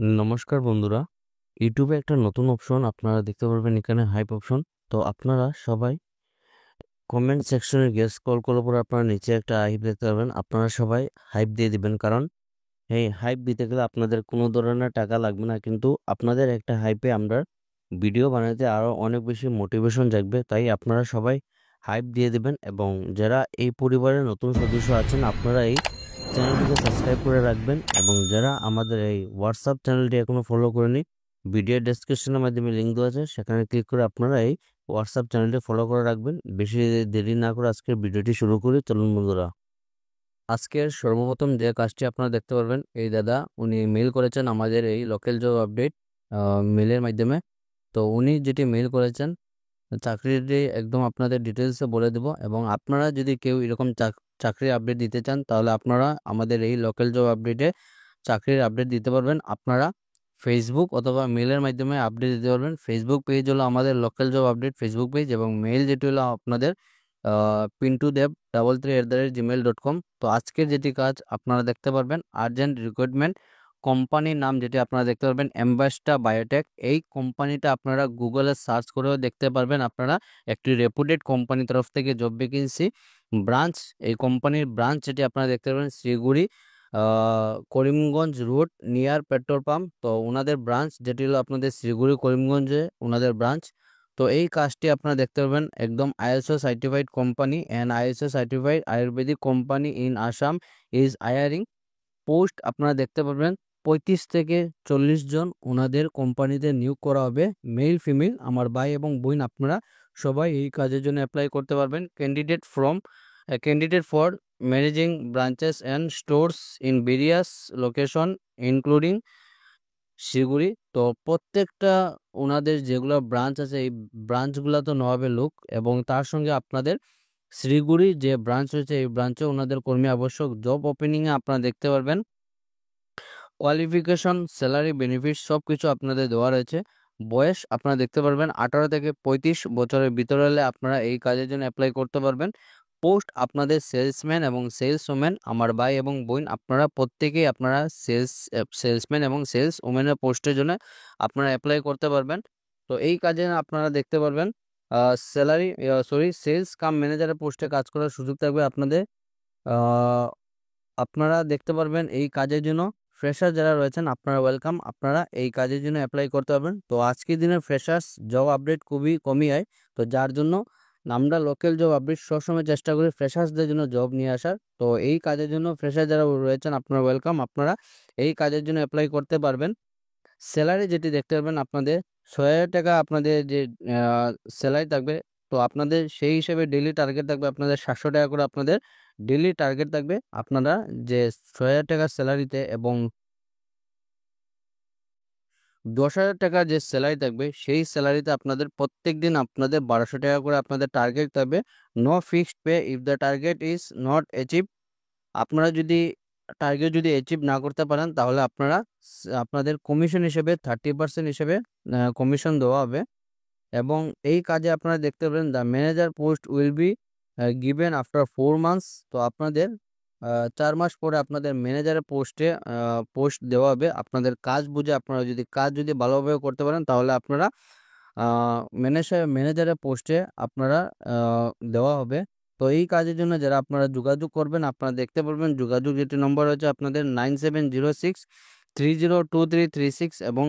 নমস্কার বন্ধুরা, ইউটিউবে একটা নতুন অপশন আপনারা দেখতে পারবেন, এখানে হাইপ অপশন। তো আপনারা সবাই কমেন্ট সেকশনে গিয়ে স্ক্রল করার পর আপনারা নিচে একটা হাইপ দেখতে পারবেন। আপনারা সবাই হাইপ দিয়ে দিবেন, কারণ এই হাইপ দিতে গেলে আপনাদের কোনো ধরনের টাকা লাগবে না, কিন্তু আপনাদের একটা হাইপে আমরা ভিডিও বানাতে আরো অনেক বেশি মোটিভেশন জাগবে। তাই আপনারা সবাই হাইপ দিয়ে দিবেন, এবং যারা এই পরিবারের নতুন সদস্য আছেন আপনারা এই চ্যানেলটিকে সাবস্ক্রাইব করে রাখবেন, এবং যারা আমাদের এই হোয়াটসঅ্যাপ চ্যানেলটি এখনো ফলো করেনি, ভিডিও ডেসক্রিপশনের মাধ্যমে লিঙ্ক দেওয়া আছে, সেখানে ক্লিক করে আপনারা এই হোয়াটসঅ্যাপ চ্যানেলটি ফলো করে রাখবেন। বেশি দেরি না করে আজকের ভিডিওটি শুরু করি, চলুন বন্ধুরা। আজকের সর্বপ্রথম যে কাজটি আপনারা দেখতে পারবেন, এই দাদা উনি মেল করেছেন আমাদের এই লোকাল জব আপডেট মেলের মাধ্যমে। তো উনি যেটি মেল করেছেন চাকরিটি একদম আপনাদের ডিটেলসে বলে দেব, এবং আপনারা যদি কেউ এরকম চাকরির আপডেট দিতে চান তাহলে আপনারা আমাদের এই লোকাল জব আপডেটে চাকরির আপডেট দিতে পারবেন। আপনারা ফেসবুক অথবা মেলের মাধ্যমে আপডেট দিতে পারবেন। ফেসবুক পেজ হলো আমাদের local job update Facebook page, এবং মেল যেটি হলো আপনাদের pintudev33@gmail.com। তো আজকের যেটি কাজ আপনারা দেখতে পারবেন, আর্জেন্ট রিক্রুটমেন্ট কোম্পানির নাম যেটি আপনারা দেখতে পারবেন অ্যাম্বাসেডর বায়োটেক। এই কোম্পানিটা আপনারা গুগলে সার্চ করেও দেখতে পারবেন। আপনারা একটি রেপুটেড কোম্পানির তরফ থেকে জব ভ্যাকেন্সি ব্রাঞ্চ, এই কোম্পানির ব্রাঞ্চ যেটি আপনারা দেখতে পারবেন Siliguri Karimganj route near petrol pump. তো ওনাদের ব্রাঞ্চ যেটি হলো আপনাদের শিলিগুড়ি করিমগঞ্জে ওনাদের ব্রাঞ্চ। তো এই কাজটি আপনারা দেখতে পারবেন, একদম ISO certified company and ISO certified Ayurvedic company in Assam is hiring. Post আপনারা দেখতে পারবেন 35 থেকে 40 জন ওনাদের কোম্পানিতে নিয়োগ করা হবে, মেল ফিমেল। আমার ভাই এবং বোন আপনারা সবাই এই কাজের জন্য অ্যাপ্লাই করতে পারবেন। Candidate for managing branches and stores in various location including Siliguri. তো প্রত্যেকটা ওনাদের যেগুলো ব্রাঞ্চ আছে এই ব্রাঞ্চগুলো তো নবাবে লোক, এবং তার সঙ্গে আপনাদের শিলিগুড়ি যে ব্রাঞ্চ রয়েছে এই ব্রাঞ্চে ওনাদের কর্মী আবশ্যক। জব ওপেনিংয়ে আপনারা দেখতে পারবেন কোয়ালিফিকেশন, স্যালারি, বেনিফিট সব কিছু আপনাদের দেওয়া রয়েছে। বয়স আপনারা দেখতে পারবেন 18 থেকে 35 বছরের ভিতরে হলে আপনারা এই কাজের জন্য অ্যাপ্লাই করতে পারবেন। পোস্ট আপনাদের সেলসম্যান এবং সেলস ওমেন। আমার ভাই এবং বোন আপনারা প্রত্যেকেই আপনারা সেলসম্যান এবং সেলস ওমেনের পোস্টের জন্য আপনারা অ্যাপ্লাই করতে পারবেন। তো এই কাজে আপনারা দেখতে পারবেন সেলস কাম ম্যানেজারের পোস্টে কাজ করার সুযোগ থাকবে আপনাদের। আপনারা দেখতে পারবেন এই কাজের জন্য ফ্রেশার যারা রয়েছেন আপনারা ওয়েলকাম, আপনারা এই কাজের জন্য অ্যাপ্লাই করতে পারবেন। তো আজকের দিনে ফ্রেশার্স জব আপডেট খুবই কমই হয়, তো যার জন্য আমরা লোকাল জব আপডেট সবসময় চেষ্টা করি ফ্রেশার্সদের জন্য জব নিয়ে আসার। তো এই কাজের জন্য ফ্রেশার যারা রয়েছেন আপনারা ওয়েলকাম, আপনারা এই কাজের জন্য অ্যাপ্লাই করতে পারবেন। স্যালারি যেটি দেখতে পারবেন আপনাদের 6,000 টাকা আপনাদের যে স্যালারি থাকবে। তো আপনাদের সেই হিসেবে ডেইলি টার্গেট থাকবে আপনাদের 700 টাকা করে আপনাদের ডেইলি টার্গেট থাকবে। আপনারা যে 6,000 টাকার স্যালারিতে এবং 10,000 টাকার যে স্যালারি থাকবে সেই স্যালারিতে আপনাদের প্রত্যেক দিন আপনাদের 1200 টাকা করে আপনাদের টার্গেট থাকবে। No fixed pay if the target is not achieve. আপনারা যদি টার্গেট যদি অ্যাচিভ না করতে পারেন তাহলে আপনারা আপনাদের কমিশন হিসেবে 30% হিসেবে কমিশন দেওয়া হবে। এবং এই কাজে আপনারা দেখতে পাবেন the manager post will be given after 4 months. তো আপনাদের 4 মাস পরে আপনাদের ম্যানেজারের পোস্ট দেওয়া হবে। আপনাদের কাজ বুঝে আপনারা যদি কাজ যদি ভালোভাবে করতে পারেন তাহলে আপনারা ম্যানেজারের পোস্টে আপনারা দেওয়া হবে। তো এই কাজের জন্য যারা আপনারা যোগাযোগ করবেন আপনারা দেখতে পারবেন যোগাযোগ যেটি নম্বর হচ্ছে আপনাদের 9706302336, এবং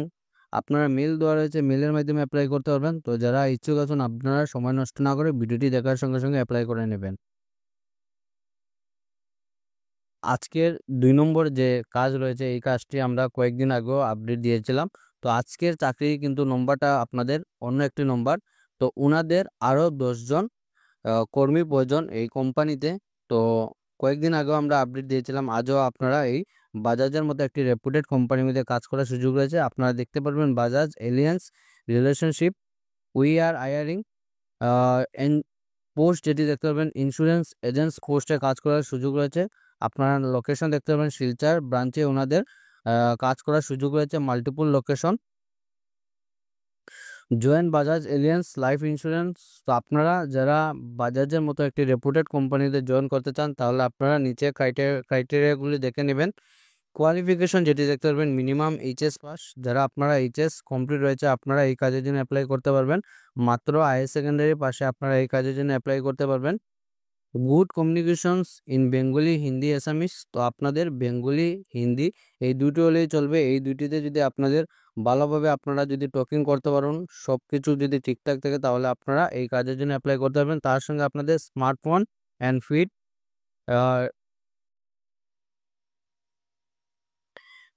আপনারা মেল দেওয়া রয়েছে, মেলের মাধ্যমে অ্যাপ্লাই করতে পারবেন। তো যারা ইচ্ছুক আছেন আপনারা সময় নষ্ট না করে ভিডিওটি দেখার সঙ্গে সঙ্গে অ্যাপ্লাই করে নেবেন। আজকের 2 নম্বর যে কাজ রয়েছে এই কাজটি আমরা কয়েকদিন আগেও আপডেট দিয়েছিলাম। তো আজকের চাকরি কিন্তু নম্বরটা আপনাদের অন্য একটি নম্বর। তো ওনাদের আরও 10 জন কর্মী প্রয়োজন এই কোম্পানিতে। তো কয়েকদিন আগেও আমরা আপডেট দিয়েছিলাম, আজও আপনারা এই বাজাজের মতো একটি রেপুটেড কোম্পানির মধ্যে কাজ করার সুযোগ রয়েছে। আপনারা দেখতে পারবেন Bajaj aliens relationship we are hiring post যেটি দেখতে পারবেন ইন্স্যুরেন্স এজেন্টস পোস্টে কাজ করার সুযোগ রয়েছে। আপনারা লোকেশন দেখতে পাবেন শিলচর ব্রাঞ্চে ওনাদের কাজ করার সুযোগ রয়েছে, multiple location. Join Bajaj aliens life insurance. তো আপনারা যারা বাজাজের মতো একটি রেপুটেড কোম্পানিতে জয়েন করতে চান তাহলে আপনারা নিচে ক্রাইটেরিয়াগুলি দেখে নেবেন। কোয়ালিফিকেশন যেটি দেখতে পারবেন মিনিমাম এইচএস পাস, যারা আপনারা এইচএস কমপ্লিট রয়েছে আপনারা এই কাজের জন্য অ্যাপ্লাই করতে পারবেন। মাত্র হায়ার সেকেন্ডারি পাশে আপনারা এই কাজের জন্য অ্যাপ্লাই করতে পারবেন। Good communications in Bengali, Hindi, Assamese, তো আপনাদের বেঙ্গলি, হিন্দি এই দুটো হলেই চলবে। এই দুটিতে যদি আপনাদের ভালোভাবে আপনারা যদি টকিং করতে পারেন, সব কিছু যদি ঠিকঠাক থাকে, তাহলে আপনারা এই কাজের জন্য অ্যাপ্লাই করতে পারবেন। তার সঙ্গে আপনাদের স্মার্টফোন অ্যান্ড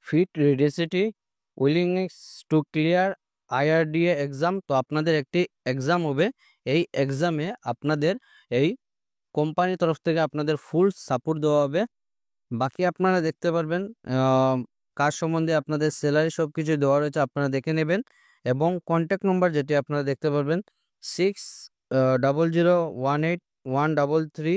ফিট রেডিসিটি, willingness to clear IRDA exam, তো আপনাদের একটি এক্সাম হবে। এই এক্সামে আপনাদের এই কোম্পানির তরফ থেকে আপনাদের ফুল সাপোর্ট দেওয়া হবে। বাকি আপনারা দেখতে পারবেন কাজ সম্বন্ধে আপনাদের স্যালারি সব কিছু দেওয়া রয়েছে, আপনারা দেখে নেবেন। এবং কন্ট্যাক্ট নম্বর যেটি আপনারা দেখতে পারবেন 6001811330।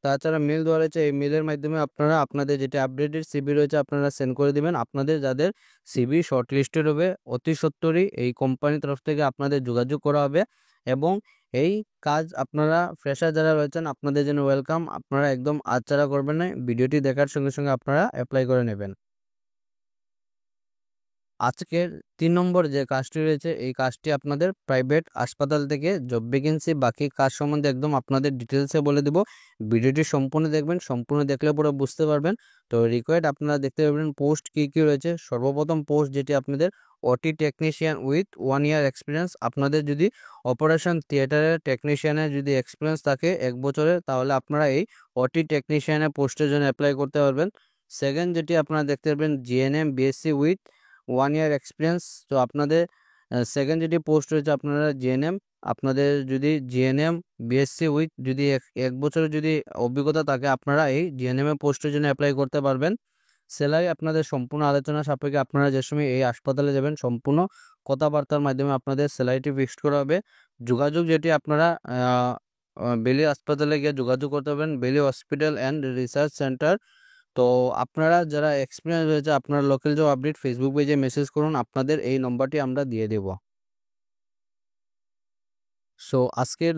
তাছাড়া মেল দেওয়া রয়েছে, এই মেলের মাধ্যমে আপনারা আপনাদের যেটি আপডেটেড সিভি রয়েছে আপনারা সেন্ড করে দিবেন। আপনাদের যাদের সিভি শর্টলিস্টেড হবে অতি সত্বরই এই কোম্পানির তরফ থেকে আপনাদের যোগাযোগ করা হবে। এবং এই কাজ আপনারা ফ্রেশার যারা রয়েছেন আপনাদের জন্য ওয়েলকাম, আপনারা একদম আচ্ছাড়া করবেন না, ভিডিওটি দেখার সঙ্গে সঙ্গে আপনারা অ্যাপ্লাই করে নেবেন। আজকের 3 নম্বর যে কাজটি রয়েছে এই কাজটি আপনাদের প্রাইভেট হাসপাতাল থেকে জব ভ্যাকেন্সি। বাকি কাজ সম্বন্ধে একদম আপনাদের ডিটেলসে বলে দেব, ভিডিওটি সম্পূর্ণ দেখবেন, সম্পূর্ণ দেখলে পরে বুঝতে পারবেন। তো রিকোয়ার্ড আপনারা দেখতে পারবেন পোস্ট কী কী রয়েছে। সর্বপ্রথম পোস্ট যেটি আপনাদের ওটি টেকনিশিয়ান উইথ 1 ইয়ার এক্সপিরিয়েন্স। আপনাদের যদি অপারেশন থিয়েটারের টেকনিশিয়ানের যদি এক্সপিরিয়েন্স থাকে 1 বছরের, তাহলে আপনারা এই ওটি টেকনিশিয়ানের পোস্টের জন্য অ্যাপ্লাই করতে পারবেন। সেকেন্ড যেটি আপনারা দেখতে পারবেন GNM BSc with 1 year experience. তো আপনাদের সেকেন্ড যেটি পোস্ট রয়েছে আপনারা জিএনএম, আপনাদের যদি জিএনএম বিএসসি উইথ যদি এক বছরের যদি অভিজ্ঞতা থাকে আপনারা এই জিএনএম এর পোস্টের জন্য অ্যাপ্লাই করতে পারবেন। স্যালারি আপনাদের সম্পূর্ণ আলোচনা সাপেক্ষে আপনারা যে সময় এই হাসপাতালে যাবেন সম্পূর্ণ কথাবার্তার মাধ্যমে আপনাদের স্যালারিটি ফিক্সড করা হবে। যোগাযোগ যেটি আপনারা বেলি হাসপাতালে গিয়ে যোগাযোগ করতে পারবেন, বেলি হসপিটাল অ্যান্ড রিসার্চ সেন্টার। তো আপনারা যারা এক্সপিরিয়েন্স রয়েছে আপনারা লোকাল জব আপডেট ফেসবুক পেজে মেসেজ করুন, আপনাদের এই নম্বরটি আমরা দিয়ে দেব। সো আজকের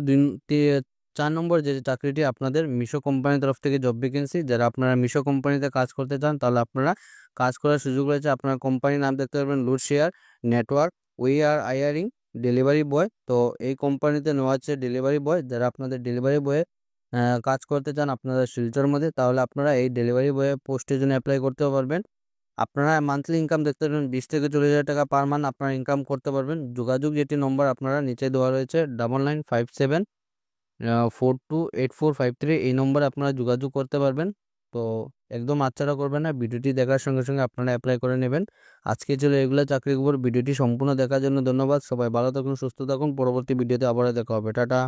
4 নম্বর যে চাকরিটি আপনাদের মিশো কোম্পানির তরফ থেকে জব ভ্যাকেন্সি। যারা আপনারা মিশো কোম্পানিতে কাজ করতে চান তাহলে আপনারা কাজ করার সুযোগ রয়েছে। আপনার কোম্পানির নাম দেখতে পারবেন load share network, we are hiring delivery boy. তো এই কোম্পানিতে নেওয়া হচ্ছে ডেলিভারি বয়। যারা আপনাদের ডেলিভারি বয়ে কাজ করতে চান আপনাদের শিলচর মধ্যে, তাহলে আপনারা এই ডেলিভারি বয়ে পোস্টের জন্য অ্যাপ্লাই করতে পারবেন। আপনারা মান্থলি ইনকাম দেখতে পারবেন 20 থেকে 40,000 টাকা পার মান্থ আপনারা ইনকাম করতে পারবেন। যোগাযোগ যেটি নম্বর আপনারা নিচে দেওয়া রয়েছে 9957428453, এই নম্বরে আপনারা যোগাযোগ করতে পারবেন। তো একদম আচ্ছাড়া করবেন না, ভিডিওটি দেখার সঙ্গে সঙ্গে আপনারা অ্যাপ্লাই করে নেবেন। আজকে ছিল এগুলো চাকরির খবর। ভিডিওটি সম্পূর্ণ দেখার জন্য ধন্যবাদ। সবাই ভালো থাকুন, সুস্থ থাকুন। পরবর্তী ভিডিওতে আবার দেখা হবে। টাটা।